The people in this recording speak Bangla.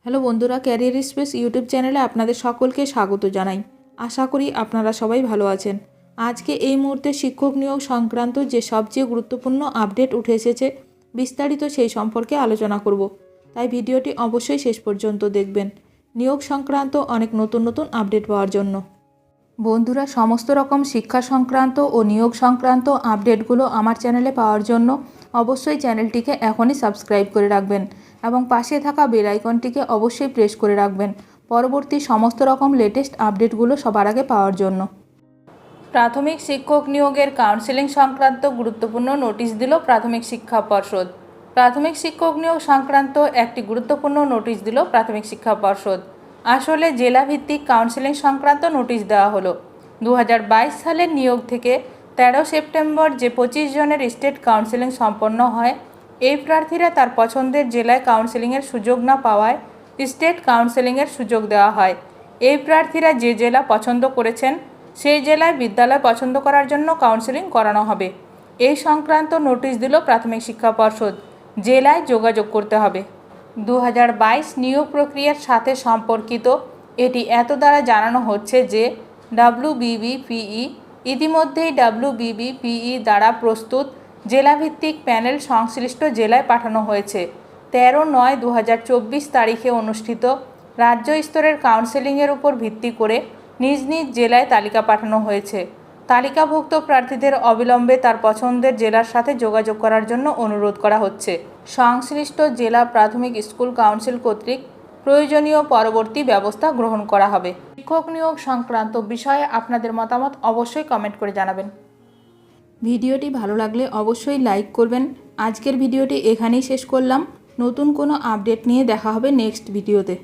হ্যালো বন্ধুরা, ক্যারিয়ার স্পেস ইউটিউব চ্যানেলে আপনাদের সকলকে স্বাগত জানাই। আশা করি আপনারা সবাই ভালো আছেন। আজকে এই মুহূর্তে শিক্ষক নিয়োগ সংক্রান্ত যে সবচেয়ে গুরুত্বপূর্ণ আপডেট উঠে এসেছে, বিস্তারিত সেই সম্পর্কে আলোচনা করব। তাই ভিডিওটি অবশ্যই শেষ পর্যন্ত দেখবেন নিয়োগ সংক্রান্ত অনেক নতুন নতুন আপডেট পাওয়ার জন্য। বন্ধুরা, সমস্ত রকম শিক্ষা সংক্রান্ত ও নিয়োগ সংক্রান্ত আপডেটগুলো আমার চ্যানেলে পাওয়ার জন্য অবশ্যই চ্যানেলটিকে এখনই সাবস্ক্রাইব করে রাখবেন এবং পাশে থাকা বেল আইকনটিকে অবশ্যই প্রেস করে রাখবেন পরবর্তী সমস্ত রকম লেটেস্ট আপডেটগুলো সবার আগে পাওয়ার জন্য। প্রাথমিক শিক্ষক নিয়োগের কাউন্সেলিং সংক্রান্ত গুরুত্বপূর্ণ নোটিশ দিল প্রাথমিক শিক্ষা পর্ষদ। প্রাথমিক শিক্ষক নিয়োগ সংক্রান্ত একটি গুরুত্বপূর্ণ নোটিশ দিল প্রাথমিক শিক্ষা পর্ষদ। আসলে জেলাভিত্তিক কাউন্সেলিং সংক্রান্ত নোটিশ দেওয়া হলো। 2022 সালের নিয়োগ থেকে 13 সেপ্টেম্বর যে 25 জনের স্টেট কাউন্সেলিং সম্পন্ন হয়, এই প্রার্থীরা তার পছন্দের জেলায় কাউন্সেলিংয়ের সুযোগ না পাওয়ায় স্টেট কাউন্সেলিংয়ের সুযোগ দেওয়া হয়। এই প্রার্থীরা যে জেলা পছন্দ করেছেন সেই জেলায় বিদ্যালয় পছন্দ করার জন্য কাউন্সেলিং করানো হবে। এই সংক্রান্ত নোটিশ দিল প্রাথমিক শিক্ষা পর্ষদ। জেলায় যোগাযোগ করতে হবে। 2022 নিয়োগ প্রক্রিয়ার সাথে সম্পর্কিত এটি এত দ্বারা জানানো হচ্ছে যে WBBPE ইতিমধ্যেই WBBPE দ্বারা প্রস্তুত জেলাভিত্তিক প্যানেল সংশ্লিষ্ট জেলায় পাঠানো হয়েছে। 13/9/2024 তারিখে অনুষ্ঠিত রাজ্য স্তরের কাউন্সেলিংয়ের উপর ভিত্তি করে নিজ নিজ জেলায় তালিকা পাঠানো হয়েছে। তালিকাভুক্ত প্রার্থীদের অবিলম্বে তার পছন্দের জেলার সাথে যোগাযোগ করার জন্য অনুরোধ করা হচ্ছে। সংশ্লিষ্ট জেলা প্রাথমিক স্কুল কাউন্সিল কর্তৃক প্রয়োজনীয় পরবর্তী ব্যবস্থা গ্রহণ করা হবে। শিক্ষক নিয়োগ সংক্রান্ত বিষয়ে আপনাদের মতামত অবশ্যই কমেন্ট করে জানাবেন। ভিডিওটি ভালো লাগলে অবশ্যই লাইক করবেন। আজকের ভিডিওটি এখানেই শেষ করলাম। নতুন কোনো আপডেট নিয়ে দেখা হবে নেক্সট ভিডিওতে।